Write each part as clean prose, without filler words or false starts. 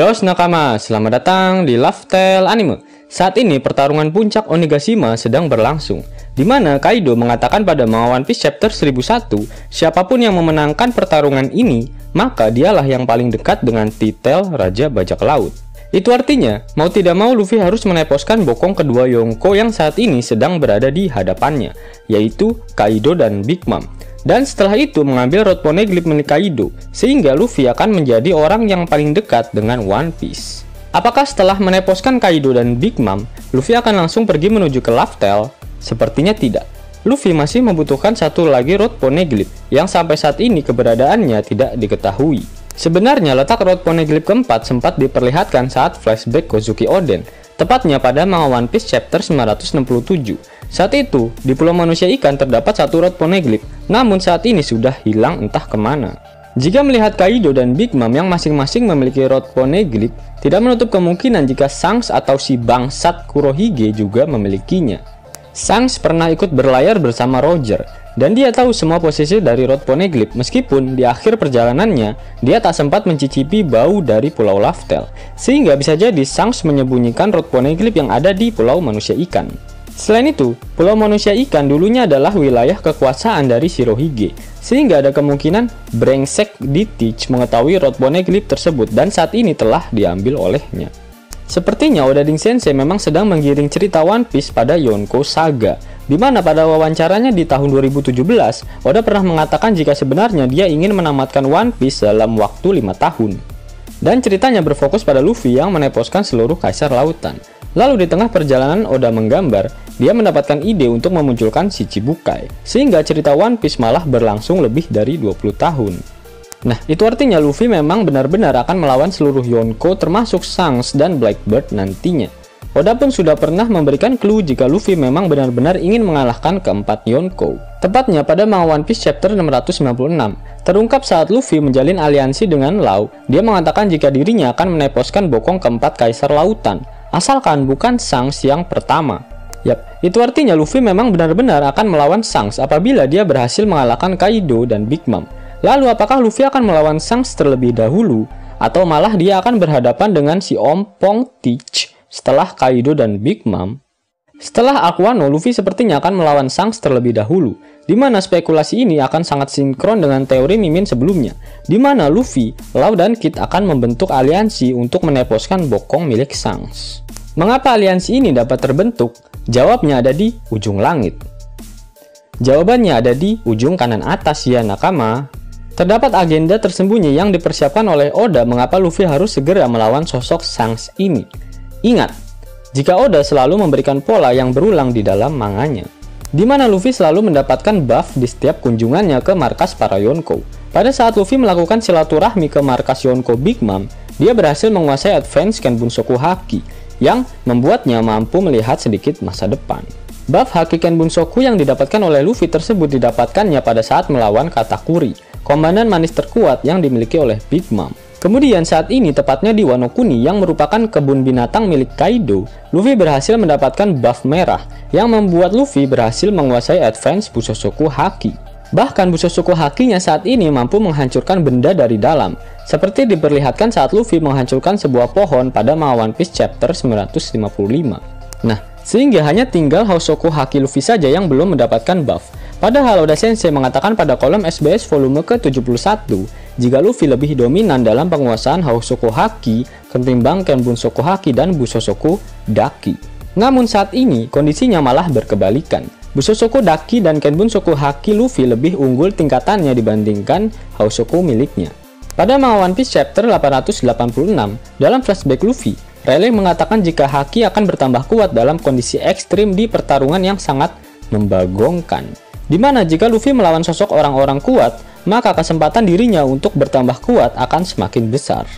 Yos nakama, selamat datang di Lifestyle Anime. Saat ini pertarungan puncak Onigashima sedang berlangsung, di mana Kaido mengatakan pada manga One Piece chapter 1001, siapapun yang memenangkan pertarungan ini, maka dialah yang paling dekat dengan titel Raja Bajak Laut. Itu artinya, mau tidak mau Luffy harus meneposkan bokong kedua Yonko yang saat ini sedang berada di hadapannya, yaitu Kaido dan Big Mom. Dan setelah itu mengambil Rod Poneglyph milik Kaido, sehingga Luffy akan menjadi orang yang paling dekat dengan One Piece. Apakah setelah meneposkan Kaido dan Big Mom, Luffy akan langsung pergi menuju ke Laugh Tale? Sepertinya tidak. Luffy masih membutuhkan satu lagi Rod Poneglyph, yang sampai saat ini keberadaannya tidak diketahui. Sebenarnya letak Rod Poneglyph keempat sempat diperlihatkan saat flashback Kozuki Oden, tepatnya pada manga One Piece chapter 967. Saat itu, di Pulau Manusia Ikan terdapat satu Rod Poneglyph, namun saat ini sudah hilang entah kemana. Jika melihat Kaido dan Big Mom yang masing-masing memiliki Rod Poneglyph, tidak menutup kemungkinan jika Shanks atau si bangsat Kurohige juga memilikinya. Shanks pernah ikut berlayar bersama Roger, dan dia tahu semua posisi dari Rod Poneglyph, meskipun di akhir perjalanannya, dia tak sempat mencicipi bau dari Pulau Laugh Tale, sehingga bisa jadi Shanks menyembunyikan Rod Poneglyph yang ada di Pulau Manusia Ikan. Selain itu, Pulau Manusia Ikan dulunya adalah wilayah kekuasaan dari Shirohige, sehingga ada kemungkinan brengsek Ditich mengetahui Rod Poneglyph tersebut dan saat ini telah diambil olehnya. Sepertinya Oda-Ding Sensei memang sedang menggiring cerita One Piece pada Yonko Saga, di mana pada wawancaranya di tahun 2017, Oda pernah mengatakan jika sebenarnya dia ingin menamatkan One Piece dalam waktu 5 tahun. Dan ceritanya berfokus pada Luffy yang meneposkan seluruh Kaisar Lautan. Lalu di tengah perjalanan Oda menggambar, dia mendapatkan ide untuk memunculkan Shichibukai, sehingga cerita One Piece malah berlangsung lebih dari 20 tahun. Nah, itu artinya Luffy memang benar-benar akan melawan seluruh Yonko termasuk Shanks dan Blackbird nantinya. Oda pun sudah pernah memberikan clue jika Luffy memang benar-benar ingin mengalahkan keempat Yonko. Tepatnya pada manga One Piece chapter 696, terungkap saat Luffy menjalin aliansi dengan Law, dia mengatakan jika dirinya akan meneposkan bokong keempat Kaisar Lautan, asalkan bukan Shanks yang pertama. Yap, itu artinya Luffy memang benar-benar akan melawan Shanks apabila dia berhasil mengalahkan Kaido dan Big Mom. Lalu apakah Luffy akan melawan Shanks terlebih dahulu, atau malah dia akan berhadapan dengan si Ompong Teach setelah Kaido dan Big Mom? Setelah Aquano, Luffy sepertinya akan melawan Shanks terlebih dahulu, di mana spekulasi ini akan sangat sinkron dengan teori Mimin sebelumnya, di mana Luffy, Law dan Kid akan membentuk aliansi untuk meneposkan bokong milik Shanks. Mengapa aliansi ini dapat terbentuk? Jawabnya ada di ujung langit. Jawabannya ada di ujung kanan atas ya nakama. Terdapat agenda tersembunyi yang dipersiapkan oleh Oda mengapa Luffy harus segera melawan sosok Shanks ini. Ingat, jika Oda selalu memberikan pola yang berulang di dalam manganya, di mana Luffy selalu mendapatkan buff di setiap kunjungannya ke markas para Yonko. Pada saat Luffy melakukan silaturahmi ke markas Yonko Big Mom, dia berhasil menguasai Advance Kenbunsoku Haki, yang membuatnya mampu melihat sedikit masa depan. Buff Haki Kenbunsoku yang didapatkan oleh Luffy tersebut didapatkannya pada saat melawan Katakuri, komandan manis terkuat yang dimiliki oleh Big Mom. Kemudian saat ini tepatnya di Wano Kuni yang merupakan kebun binatang milik Kaido, Luffy berhasil mendapatkan buff merah yang membuat Luffy berhasil menguasai Advance Bushosoku Haki. Bahkan Bushosoku Hakinya saat ini mampu menghancurkan benda dari dalam, seperti diperlihatkan saat Luffy menghancurkan sebuah pohon pada manga One Piece chapter 955. Nah, sehingga hanya tinggal Hosoku Haki Luffy saja yang belum mendapatkan buff. Padahal Oda Sensei mengatakan pada kolom SBS volume ke-71, jika Luffy lebih dominan dalam penguasaan Hosoku Haki ketimbang Kenbunsoku Haki dan Bushosoku Daki. Namun saat ini kondisinya malah berkebalikan. Bushosoku Daki dan Kenbunsoku Haki Luffy lebih unggul tingkatannya dibandingkan Hosoku miliknya. Pada manga One Piece chapter 886, dalam flashback Luffy, Rayleigh mengatakan jika Haki akan bertambah kuat dalam kondisi ekstrim di pertarungan yang sangat membagongkan. Di mana jika Luffy melawan sosok orang-orang kuat, maka kesempatan dirinya untuk bertambah kuat akan semakin besar.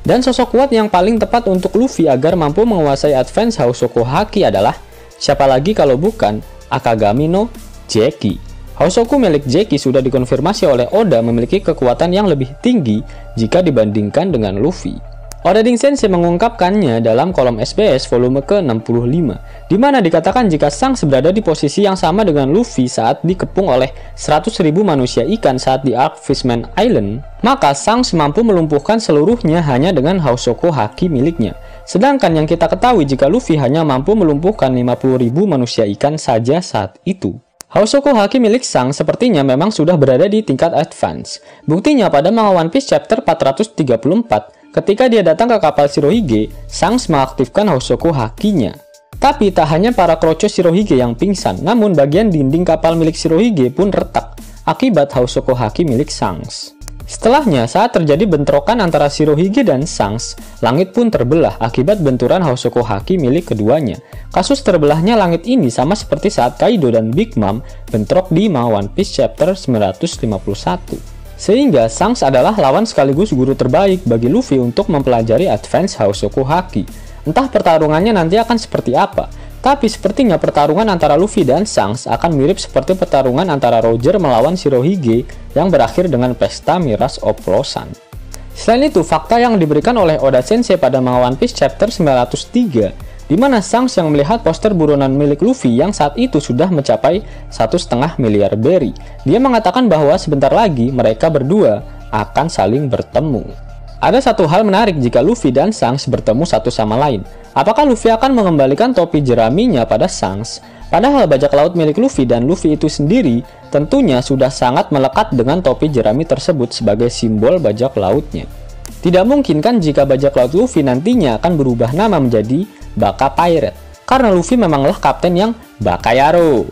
Dan sosok kuat yang paling tepat untuk Luffy agar mampu menguasai Advance Hosoku Haki adalah siapa lagi kalau bukan Akagami no Jeki. Hosoku milik Jeki sudah dikonfirmasi oleh Oda memiliki kekuatan yang lebih tinggi jika dibandingkan dengan Luffy. Odading Sensei mengungkapkannya dalam kolom SBS volume ke-65, di mana dikatakan jika Shanks berada di posisi yang sama dengan Luffy saat dikepung oleh 100.000 manusia ikan saat di Arc Fishman Island, maka Shanks mampu melumpuhkan seluruhnya hanya dengan Housoko Haki miliknya. Sedangkan yang kita ketahui jika Luffy hanya mampu melumpuhkan 50.000 manusia ikan saja saat itu. Housoko Haki milik Shanks sepertinya memang sudah berada di tingkat advance. Buktinya pada manga One Piece chapter 434, ketika dia datang ke kapal Shirohige, Shanks mengaktifkan Housoko Haki-nya. Tapi tak hanya para kroco Shirohige yang pingsan, namun bagian dinding kapal milik Shirohige pun retak akibat Housoko Haki milik Shanks. Setelahnya, saat terjadi bentrokan antara Shirohige dan Shanks, langit pun terbelah akibat benturan Housoko Haki milik keduanya. Kasus terbelahnya langit ini sama seperti saat Kaido dan Big Mom bentrok di manga One Piece chapter 951. Sehingga Shanks adalah lawan sekaligus guru terbaik bagi Luffy untuk mempelajari advance Housoko Haki. Entah pertarungannya nanti akan seperti apa, tapi sepertinya pertarungan antara Luffy dan Shanks akan mirip seperti pertarungan antara Roger melawan Shirohige yang berakhir dengan pesta miras oplosan. Selain itu, fakta yang diberikan oleh Oda Sensei pada manga One Piece chapter 903, di mana Shanks yang melihat poster buronan milik Luffy yang saat itu sudah mencapai 1,5 miliar berry. Dia mengatakan bahwa sebentar lagi mereka berdua akan saling bertemu. Ada satu hal menarik jika Luffy dan Shanks bertemu satu sama lain. Apakah Luffy akan mengembalikan topi jeraminya pada Shanks? Padahal bajak laut milik Luffy dan Luffy itu sendiri tentunya sudah sangat melekat dengan topi jerami tersebut sebagai simbol bajak lautnya. Tidak mungkin kan jika bajak laut Luffy nantinya akan berubah nama menjadi Baka Pirate, karena Luffy memanglah kapten yang Baka Yaro.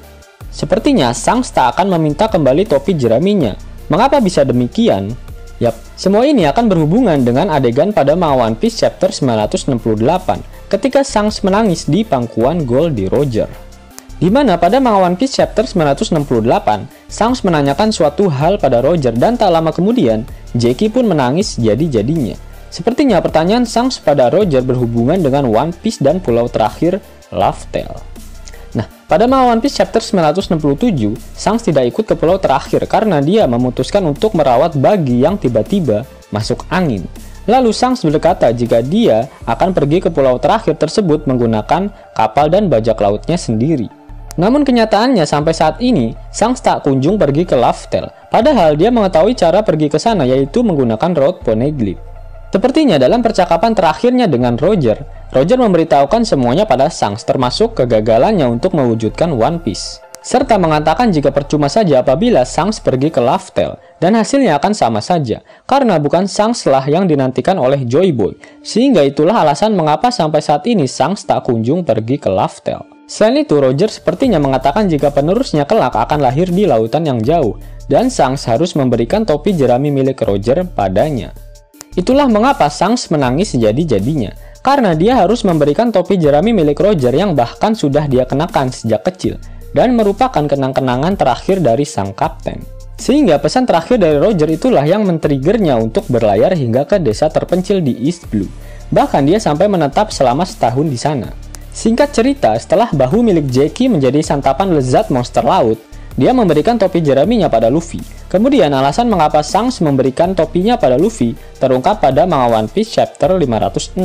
Sepertinya Shanks tak akan meminta kembali topi jeraminya. Mengapa bisa demikian? Yap, semua ini akan berhubungan dengan adegan pada manga One Piece chapter 968 ketika Shanks menangis di pangkuan Goldie Roger. Di mana pada manga One Piece chapter 968, Shanks menanyakan suatu hal pada Roger dan tak lama kemudian, Jackie pun menangis jadi-jadinya. Sepertinya pertanyaan Shanks pada Roger berhubungan dengan One Piece dan pulau terakhir, Laugh Tale. Nah, pada manga One Piece chapter 967, Shanks tidak ikut ke pulau terakhir karena dia memutuskan untuk merawat Buggy yang tiba-tiba masuk angin. Lalu Shanks berkata jika dia akan pergi ke pulau terakhir tersebut menggunakan kapal dan bajak lautnya sendiri. Namun kenyataannya sampai saat ini, Shanks tak kunjung pergi ke Laugh Tale. Padahal dia mengetahui cara pergi ke sana yaitu menggunakan Road Poneglyph. Sepertinya dalam percakapan terakhirnya dengan Roger memberitahukan semuanya pada Shanks termasuk kegagalannya untuk mewujudkan One Piece. Serta mengatakan jika percuma saja apabila Shanks pergi ke Laugh Tale dan hasilnya akan sama saja karena bukan Shanks lah yang dinantikan oleh Joy Boy. Sehingga itulah alasan mengapa sampai saat ini Shanks tak kunjung pergi ke Laugh Tale. Selain itu, Roger sepertinya mengatakan jika penerusnya kelak akan lahir di lautan yang jauh dan Shanks harus memberikan topi jerami milik Roger padanya. Itulah mengapa Shanks menangis jadi-jadinya, karena dia harus memberikan topi jerami milik Roger yang bahkan sudah dia kenakan sejak kecil, dan merupakan kenang-kenangan terakhir dari sang kapten. Sehingga pesan terakhir dari Roger itulah yang men-triggernya untuk berlayar hingga ke desa terpencil di East Blue. Bahkan dia sampai menetap selama setahun di sana. Singkat cerita, setelah bahu milik Jackie menjadi santapan lezat monster laut, dia memberikan topi jeraminya pada Luffy. Kemudian alasan mengapa Shanks memberikan topinya pada Luffy terungkap pada manga One Piece chapter 506.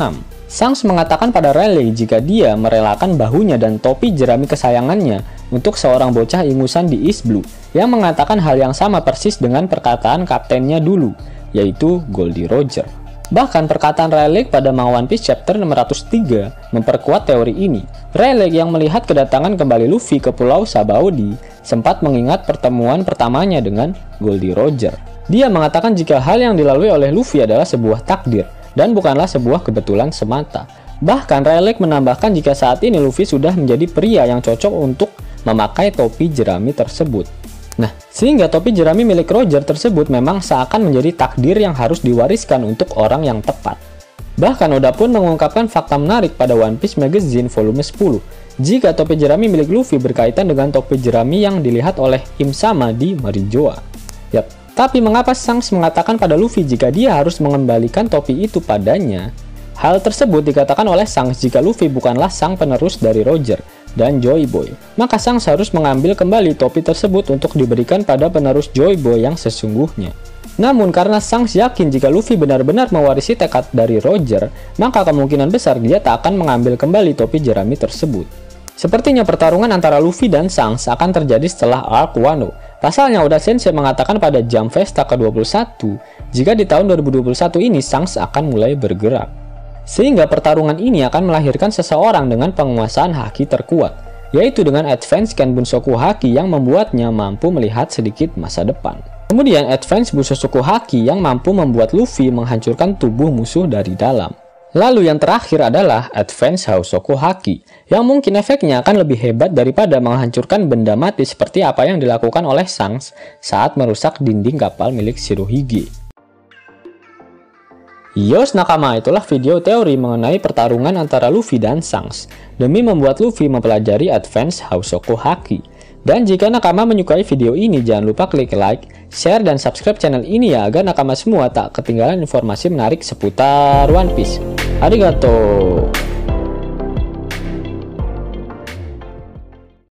Shanks mengatakan pada Rayleigh jika dia merelakan bahunya dan topi jerami kesayangannya untuk seorang bocah ingusan di East Blue yang mengatakan hal yang sama persis dengan perkataan kaptennya dulu, yaitu Goldie Roger. Bahkan perkataan Rayleigh pada manga One Piece chapter 603 memperkuat teori ini. Rayleigh yang melihat kedatangan kembali Luffy ke Pulau Sabaody sempat mengingat pertemuan pertamanya dengan Goldie Roger. Dia mengatakan jika hal yang dilalui oleh Luffy adalah sebuah takdir dan bukanlah sebuah kebetulan semata. Bahkan Rayleigh menambahkan jika saat ini Luffy sudah menjadi pria yang cocok untuk memakai topi jerami tersebut. Nah, sehingga topi jerami milik Roger tersebut memang seakan menjadi takdir yang harus diwariskan untuk orang yang tepat. Bahkan Oda pun mengungkapkan fakta menarik pada One Piece Magazine volume 10, jika topi jerami milik Luffy berkaitan dengan topi jerami yang dilihat oleh Im Sama di Marijoa. Yap, tapi mengapa Shanks mengatakan pada Luffy jika dia harus mengembalikan topi itu padanya? Hal tersebut dikatakan oleh Shanks jika Luffy bukanlah sang penerus dari Roger dan Joy Boy, maka Shanks harus mengambil kembali topi tersebut untuk diberikan pada penerus Joy Boy yang sesungguhnya. Namun karena Shanks yakin jika Luffy benar-benar mewarisi tekad dari Roger, maka kemungkinan besar dia tak akan mengambil kembali topi jerami tersebut. Sepertinya pertarungan antara Luffy dan Shanks akan terjadi setelah arc Wano. Pasalnya Oda Sensei mengatakan pada Jam Festa ke-21, jika di tahun 2021 ini Shanks akan mulai bergerak. Sehingga pertarungan ini akan melahirkan seseorang dengan penguasaan haki terkuat, yaitu dengan Advance Kenbunsoku Haki yang membuatnya mampu melihat sedikit masa depan. Kemudian Advance Bushoku Haki yang mampu membuat Luffy menghancurkan tubuh musuh dari dalam. Lalu yang terakhir adalah Advance Hausoku Haki, yang mungkin efeknya akan lebih hebat daripada menghancurkan benda mati seperti apa yang dilakukan oleh Shanks saat merusak dinding kapal milik Shirohige. Yos nakama, itulah video teori mengenai pertarungan antara Luffy dan Shanks, demi membuat Luffy mempelajari Advance Hausoku Haki. Dan jika nakama menyukai video ini, jangan lupa klik like, share, dan subscribe channel ini ya, agar nakama semua tak ketinggalan informasi menarik seputar One Piece. Arigato!